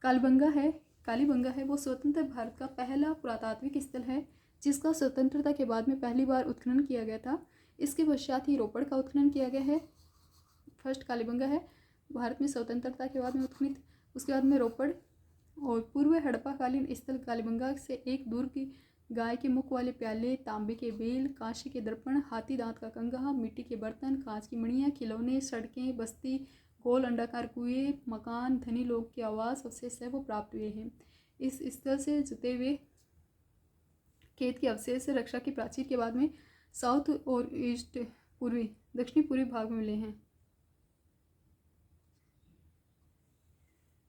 S1: कालीबंगा है वो स्वतंत्र भारत का पहला पुरातात्विक स्थल है जिसका स्वतंत्रता के बाद में पहली बार उत्खनन किया गया था। इसके पश्चात ही रोपड़ का उत्खनन किया गया है। फर्स्ट कालीबंगा है भारत में स्वतंत्रता के बाद में उत्खनित, उसके बाद में रोपड़। और पूर्व हड़प्पाकालीन स्थल कालीबंगा से एक दूर की गाय के मुख वाले प्याले, तांबे के बेल, कांसे के दर्पण, हाथी दांत का कंघा, मिट्टी के बर्तन, कांच की मणियाँ, खिलौने, सड़कें, बस्ती, गोल अंडाकार कुएं, मकान, धनी लोग के आवास अवशेष है वो प्राप्त हुए हैं। इस स्थल से जुते हुए खेत के अवशेष से रक्षा की प्राचीर के बाद में साउथ और ईस्ट पूर्वी दक्षिणी पूर्वी भाग में मिले हैं।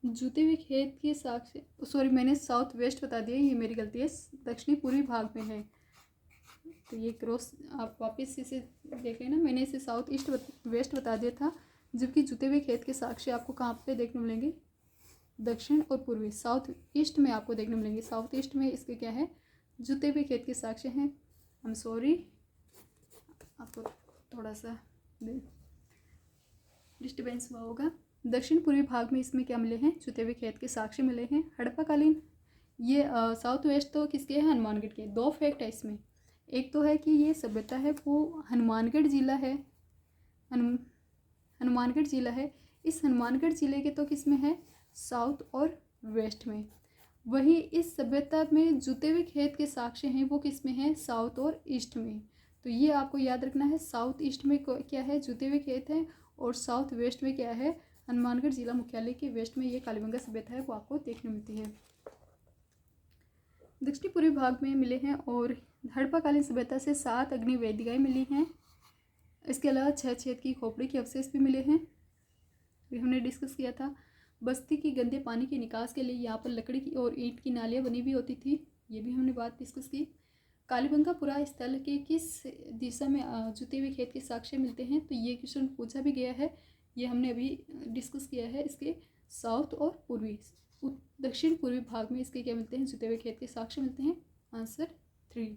S1: जुते हुए खेत के साक्ष्य, सॉरी मैंने साउथ वेस्ट बता दिया, ये मेरी गलती है, दक्षिणी पूर्वी भाग में है। तो ये क्रॉस आप वापस इसे देख लेना, मैंने इसे साउथ ईस्ट वेस्ट बता दिया था, जबकि जुते हुए खेत के साक्ष्य आपको कहाँ पे देखने मिलेंगे, दक्षिण और पूर्वी, साउथ ईस्ट में आपको देखने मिलेंगे। साउथ ईस्ट में इसके क्या है, जुते हुए खेत के साक्ष्य हैं। आई एम सॉरी, आपको थोड़ा सा डिस्टर्बेंस हुआ होगा। दक्षिण पूर्वी भाग में इसमें क्या मिले हैं, जुते हुए खेत के साक्ष्य मिले हैं। हड़प्पाकालीन ये साउथ वेस्ट तो किसके हैं, हनुमानगढ़ के। दो फैक्ट है इसमें, एक तो है कि ये सभ्यता है वो हनुमानगढ़ जिला है, हनुमानगढ़ जिला है। इस हनुमानगढ़ जिले के तो किस में है, साउथ और वेस्ट में। वही इस सभ्यता में जुते हुए खेत के साक्ष्य हैं वो किस में है, साउथ और ईस्ट में। तो ये आपको याद रखना है, साउथ ईस्ट में क्या है, जुते हुए खेत है, और साउथ वेस्ट में क्या है, हनुमानगढ़ जिला मुख्यालय के वेस्ट में ये कालीबंगा सभ्यता है वो आपको देखने मिलती है। दक्षिणी पूर्वी भाग में मिले हैं और हड़प्पाकालीन सभ्यता से 7 अग्नि वेदिकाएं मिली हैं। इसके अलावा 6 छेद की खोपड़ी के अवशेष भी मिले हैं, ये हमने डिस्कस किया था। बस्ती की गंदे पानी के निकास के लिए यहाँ पर लकड़ी की और ईंट की नालियाँ बनी हुई होती थी, ये भी हमने बात डिस्कस की। कालीबंगा पुरा स्थल के किस दिशा में जुते हुए खेत के साक्ष्य मिलते हैं, तो ये क्वेश्चन पूछा भी गया है, ये हमने अभी डिस्कस किया है। इसके साउथ और पूर्वी दक्षिण पूर्वी भाग में इसके क्या मिलते हैं, जुते हुए खेत के साक्ष्य मिलते हैं। आंसर 3।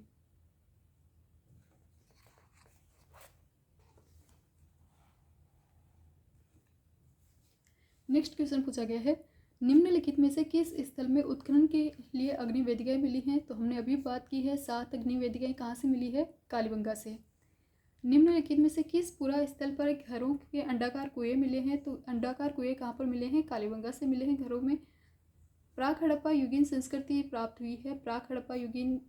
S1: नेक्स्ट क्वेश्चन पूछा गया है, निम्नलिखित में से किस स्थल में उत्खनन के लिए अग्नि वेदिकाएं मिली हैं? तो हमने अभी बात की है, 7 अग्नि वेदिकाएं कहाँ से मिली है, कालीबंगा से। निम्नलिखित में से किस पूरा स्थल पर घरों के अंडाकार कुएं मिले हैं? तो अंडाकार कुएं कहाँ पर मिले हैं, कालीबंगा से मिले हैं घरों में। प्राक हड़प्पा युगीन संस्कृति प्राप्त हुई है। प्राक हड़प्पा युगीन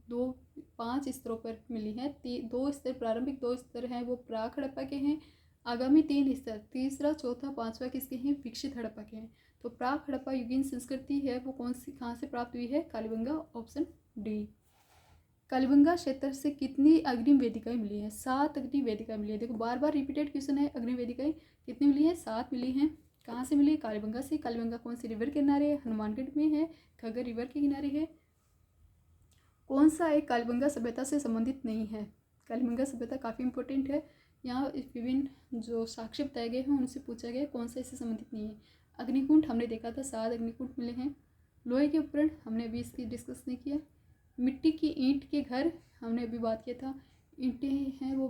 S1: 5 स्तरों पर मिली है। 2 स्तर, प्रारंभिक 2 स्तर हैं वो प्राक हड़प्पा के हैं। आगामी 3 स्तर, तीसरा, चौथा, 5वां किसके हैं, विकसित हड़प्पा के हैं। तो प्राक हड़प्पा युगीन संस्कृति है वो कौन सी, कहाँ से प्राप्त हुई है, कालीबंगा, ऑप्शन डी। कालीबंगा क्षेत्र से कितनी अग्नि वेदिकाएं मिली हैं, 7 अग्नि वेदिकाएं मिली है। देखो बार बार रिपीटेड क्वेश्चन है, अग्नि वेदिकाएं कितनी मिली है, 7 मिली हैं। कहाँ से मिली, कालीबंगा से। कालीबंगा कौन सी रिवर के किनारे है, हनुमानगढ़ में है, घग्गर रिवर के किनारे है। कौन सा एक कालीबंगा सभ्यता से संबंधित नहीं है, कालीबंगा सभ्यता काफ़ी इंपॉर्टेंट है। यहाँ विभिन्न जो साक्ष्य बताए गए हैं उनसे पूछा गया कौन सा इससे संबंधित नहीं है। अग्निकुंड हमने देखा था, 7 अग्निकुंड मिले हैं। लोहे के उपकरण हमने अभी इसकी डिस्कस नहीं किया। मिट्टी की ईंट के घर हमने अभी बात किया था, ईंटें हैं वो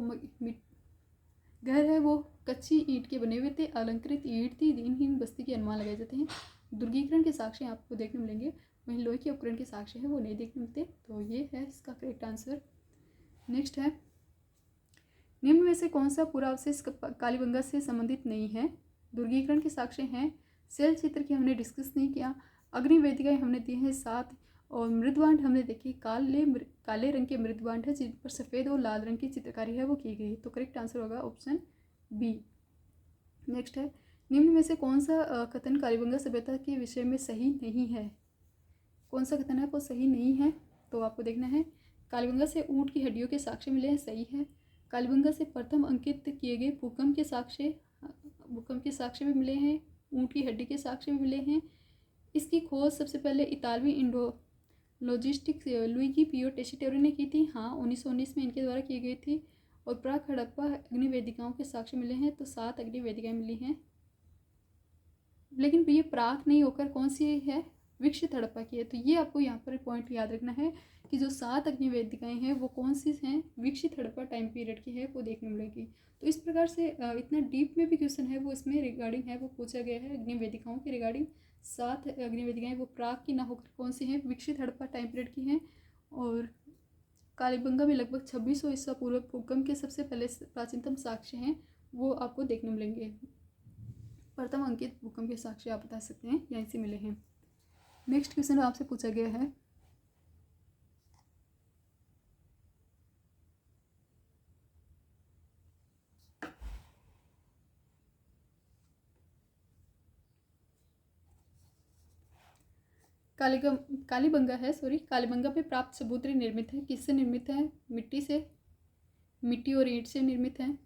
S1: घर है वो कच्ची ईंट के बने हुए थे, अलंकृत ईंट थी, दिनहीन बस्ती के अनुमान लगाए जाते हैं। दुर्गीकरण के साक्ष्य आपको देखने मिलेंगे, वहीं लोहे के उपकरण के साक्ष्य हैं वो नहीं देखने मिलते। तो ये है इसका करेक्ट आंसर। नेक्स्ट है, निम्न में से कौन सा पूरा अवशेष कालीबंगा से संबंधित नहीं है? दुर्गीकरण के साक्ष्य हैं, शैल क्षेत्र की हमने डिस्कस नहीं किया, अग्नि वेदिकाएं हमने दी हैं 7, और मृदबांड हमने देखी, काले रंग के मृदबांड है जिन पर सफ़ेद और लाल रंग की चित्रकारी है वो की गई। तो करेक्ट आंसर होगा ऑप्शन बी। नेक्स्ट है, निम्न में से कौन सा कथन कालीबंगा सभ्यता के विषय में सही नहीं है? कौन सा कथन है वो सही नहीं है, तो आपको देखना है। कालीबंगा से ऊँट की हड्डियों के साक्ष्य मिले हैं, सही है। कालीबंगा से प्रथम अंकित किए गए भूकंप के साक्ष्य भी मिले हैं, ऊँट की हड्डी के साक्ष्य भी मिले हैं। इसकी खोज सबसे पहले इतालवी इंडोलॉजिस्टिक लुइगी पियो टेसिटोरी ने की थी, हाँ 1919 में इनके द्वारा की गई थी। और प्राक हड़प्पा अग्निवेदिकाओं के साक्ष्य मिले हैं, तो 7 अग्निवेदिकाएं मिली हैं। लेकिन ये प्राक नहीं होकर कौन सी है, विकसित हड़प्पा की है। तो ये आपको यहाँ पर पॉइंट याद रखना है कि जो 7 अग्निवेदिकाएं हैं वो कौन सी हैं, विकसित हड़प्पा टाइम पीरियड की है, वो देखने मिलेगी। तो इस प्रकार से इतना डीप में भी क्वेश्चन है वो इसमें रिगार्डिंग है वो पूछा गया है अग्निवेदिकाओं के रिगार्डिंग। 7 अग्निवेदिकाएं वो प्राक की ना होकर कौन सी हैं, विकसित हड़प्पा टाइम पीरियड की हैं। और कालीबंगा में लगभग 2600 ईसा पूर्व भूकंप के सबसे पहले प्राचीनतम साक्ष्य हैं वो आपको देखने मिलेंगे। प्रथम अंकित भूकंप के साक्ष्य आप बता सकते हैं यहीं से मिले हैं। नेक्स्ट क्वेश्चन आपसे पूछा गया है, कालीबंगा में प्राप्त सबूतरी निर्मित है, किससे निर्मित है, मिट्टी और ईंट से निर्मित है।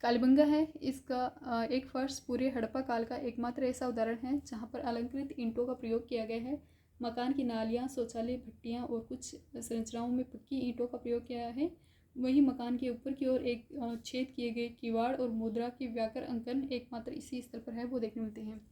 S1: कालीबंगा है इसका एक फर्श पूरे हड़प्पा काल का एकमात्र ऐसा उदाहरण है जहाँ पर अलंकृत ईंटों का प्रयोग किया गया है। मकान की नालियाँ, शौचालय, भट्टियाँ और कुछ संरचनाओं में पक्की ईंटों का प्रयोग किया है। वहीं मकान के ऊपर की ओर एक छेद किए गए किवाड़ और मुद्रा के व्याकर अंकन एकमात्र इसी स्थल पर है, वो देखने मिलते हैं।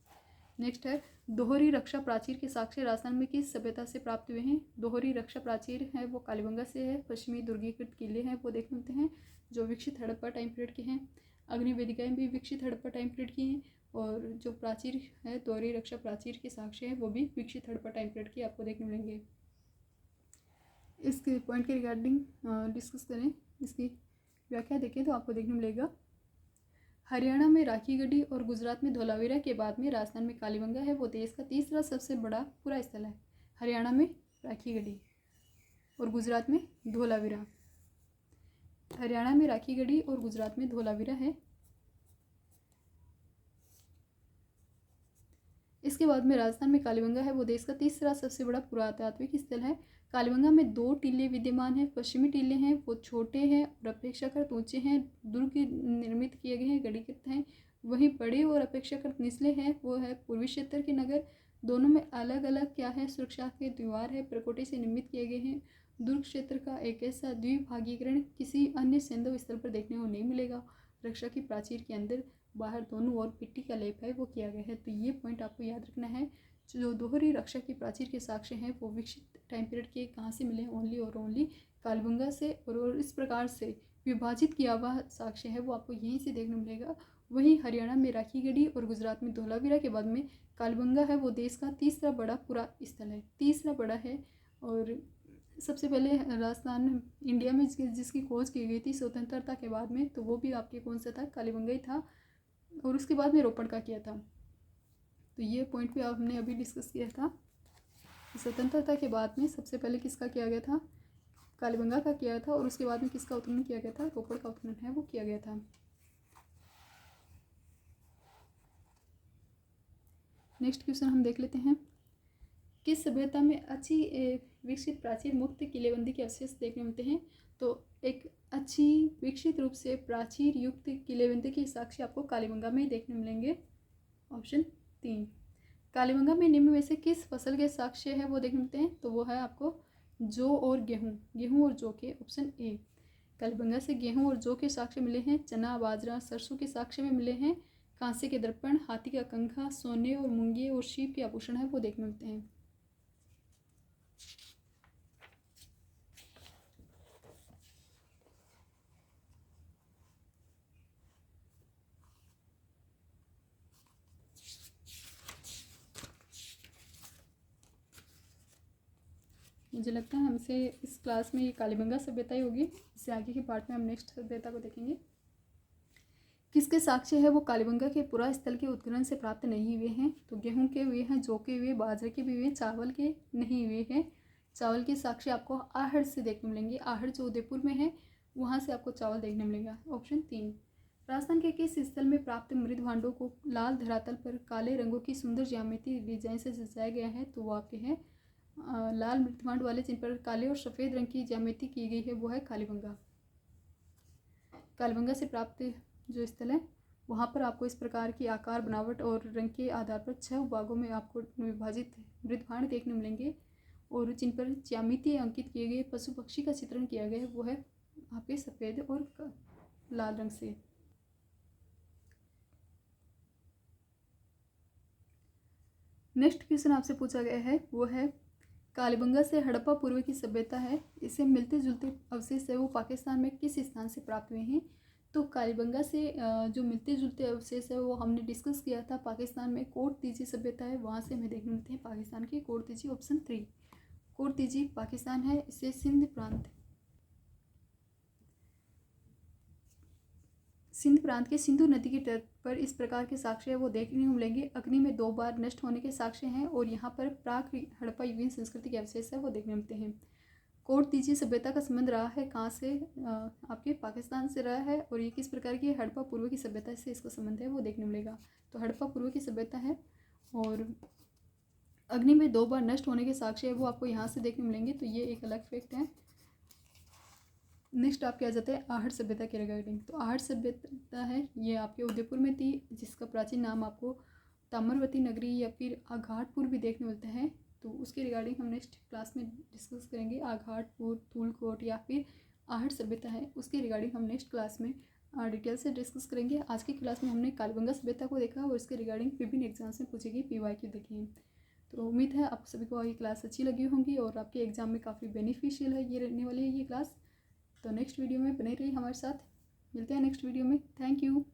S1: नेक्स्ट है, दोहरी रक्षा प्राचीर के साक्ष्य राजस्थान में किस सभ्यता से प्राप्त हुए हैं। दोहरी रक्षा प्राचीर है वो कालीबंगा से है। पश्चिमी दुर्गीकृत किले हैं वो देखने मिलते हैं जो विकसित हड़प्पा टाइम पीरियड के हैं। अग्निवेदिकाएं भी विकसित हड़प्पा टाइम पीरियड की हैं। और जो प्राचीर है, दोहरी रक्षा प्राचीर के साक्ष्य हैं वो भी विकसित हड़प्पा टाइम पीरियड के आपको देखने मिलेंगे। इसके पॉइंट के रिगार्डिंग डिस्कस करें, इसकी व्याख्या देखें तो आपको देखने मिलेगा, हरियाणा में राखीगढ़ी और गुजरात में धोलावीरा के बाद में राजस्थान में कालीबंगा है वो देश का तीसरा सबसे बड़ा पूरा स्थल है। हरियाणा में राखीगढ़ी और गुजरात में धोलावीरा, हरियाणा में राखीगढ़ी और गुजरात में धोलावीरा है। इसके बाद में राजस्थान में कालीबंगा है वो देश का तीसरा सबसे बड़ा पुरातात्विक स्थल है। कालीबंगा में 2 टीले विद्यमान हैं। पश्चिमी टीले हैं वो छोटे हैं और अपेक्षाकृत ऊंचे हैं, दुर्ग निर्मित किए गए हैं, गढ़ीकृत हैं। वहीं बड़े और अपेक्षाकृत निचले हैं वो है पूर्वी क्षेत्र के नगर। दोनों में अलग अलग क्या है, सुरक्षा के दीवार है, प्रकोटे से निर्मित किए गए हैं। दुर्ग क्षेत्र का एक ऐसा द्विभागीकरण किसी अन्य सैंधव स्थल पर देखने को नहीं मिलेगा। रक्षा की प्राचीर के अंदर बाहर दोनों ओर मिट्टी का लेप है वो किया गया है। तो ये पॉइंट आपको याद रखना है। जो दोहरी रक्षा की प्राचीर के साक्ष्य हैं वो विकसित टाइम पीरियड के कहाँ से मिले हैं, ओनली और ओनली कालीबंगा से। और इस प्रकार से विभाजित किया हुआ साक्ष्य है वो आपको यहीं से देखने मिलेगा। वहीं हरियाणा में राखीगढ़ी और गुजरात में धोलावीरा के बाद में कालीबंगा है वो देश का तीसरा बड़ा पूरा स्थल है, तीसरा बड़ा है। और सबसे पहले राजस्थान इंडिया में जिसकी खोज की गई थी स्वतंत्रता के बाद में, तो वो भी आपके कौन सा था, कालीबंगा ही था। और उसके बाद में रोपड़ का किया था। तो ये पॉइंट भी हमने अभी डिस्कस किया था। स्वतंत्रता के बाद में सबसे पहले किसका किया गया था, कालीबंगा का किया था। और उसके बाद में किसका उत्खनन किया गया था, रोपड़ का उत्खनन है वो किया गया था। नेक्स्ट क्वेश्चन हम देख लेते हैं, किस सभ्यता में अच्छी विकसित प्राचीर मुक्त किलेबंदी के अवशेष देखने मिलते हैं। तो एक अच्छी विकसित रूप से प्राचीर युक्त किलेबंदी के साक्ष्य आपको कालीबंगा में देखने मिलेंगे। ऑप्शन 3, कालीबंगा में निम्न में से किस फसल के साक्ष्य है वो देखने मिलते हैं। तो वो है आपको जौ और गेहूँ और जौ के। ऑप्शन ए, कालीबंगा से गेहूँ और जौ के साक्ष्य मिले हैं। चना, बाजरा, सरसों के साक्ष्य में मिले हैं। कांसे के दर्पण, हाथी का कंघा, सोने और मूंगे और शीप के आभूषण है वो देखने मिलते हैं। मुझे लगता है हमसे इस क्लास में ये कालीबंगा सभ्यता ही होगी। इससे आगे के पार्ट में हम नेक्स्ट सभ्यता को देखेंगे। किसके साक्ष्य है वो कालीबंगा के पूरा स्थल के उत्खनन से प्राप्त नहीं हुए हैं। तो गेहूं के हुए हैं, जौ के हुए, बाजरे के भी हुए, चावल के नहीं हुए हैं। चावल के साक्ष्य आपको आहड़ से देखने मिलेंगे। आहड़ जो उदयपुर में है वहाँ से आपको चावल देखने मिलेगा। ऑप्शन 3, राजस्थान के किस स्थल में प्राप्त मृद भांडों को लाल धरातल पर काले रंगों की सुंदर ज्यामिति डिजाइन से सजाया गया है। तो वो आपके हैं लाल मृत्युमांड वाले जिन पर काले और सफ़ेद रंग की ज्यामिति की गई है वो है कालीबंगा। कालीबंगा से प्राप्त जो स्थल है वहाँ पर आपको इस प्रकार की आकार, बनावट और रंग के आधार पर 6 भागों में आपको विभाजित मृत्युभांड देखने मिलेंगे और जिन पर ज्यामिति अंकित किए गए पशु पक्षी का चित्रण किया गया है वो है आपके सफ़ेद और लाल रंग से। नेक्स्ट क्वेश्चन आपसे पूछा गया है वो है कालीबंगा से हड़प्पा पूर्व की सभ्यता है, इससे मिलते जुलते अवशेष है वो पाकिस्तान में किस स्थान से प्राप्त हुए हैं। तो कालीबंगा से जो मिलते जुलते अवशेष है वो हमने डिस्कस किया था पाकिस्तान में कोट तीजी सभ्यता है, वहाँ से हमें देखने मिलते हैं पाकिस्तान की कोट तीजी। ऑप्शन 3 कोट तीजी पाकिस्तान है, इससे सिंध प्रांत के सिंधु नदी के तट पर इस प्रकार के साक्ष्य है वो देखने को मिलेंगे। अग्नि में 2 बार नष्ट होने के साक्ष्य हैं और यहाँ पर प्राक हड़प्पा युगीन संस्कृति के अवशेष है वो देखने मिलते हैं। कोट तीजी सभ्यता का संबंध रहा है कहाँ से, आपके पाकिस्तान से रहा है और ये किस प्रकार की हड़प्पा पूर्व की सभ्यता से इसका संबंध है वो देखने मिलेगा। तो हड़प्पा पूर्व की सभ्यता है और अग्नि में 2 बार नष्ट होने के साक्ष्य है वो आपको यहाँ से देखने मिलेंगे। तो ये एक अलग फैक्ट है। नेक्स्ट आपके आ जाते हैं आहट सभ्यता के रिगार्डिंग। तो आहट सभ्यता है ये आपके उदयपुर में थी, जिसका प्राचीन नाम आपको ताम्रवती नगरी या फिर आघाटपुर भी देखने मिलता है। तो उसके रिगार्डिंग हम नेक्स्ट क्लास में डिस्कस करेंगे। आघाटपुर, धूलकोट या फिर आहट सभ्यता है उसके रिगार्डिंग हम नेक्स्ट क्लास में डिटेल से डिस्कस करेंगे। आज की क्लास में हमने कालीबंगा सभ्यता को देखा और इसके रिगार्डिंग विभिन्न एग्जाम्स में पूछेगी PYQ देखी। तो उम्मीद है आप सभी को ये क्लास अच्छी लगी होंगी और आपके एग्जाम में काफ़ी बेनिफिशियल है ये रहने वाली है ये क्लास। तो नेक्स्ट वीडियो में बने रहिए हमारे साथ, मिलते हैं नेक्स्ट वीडियो में। Thank you.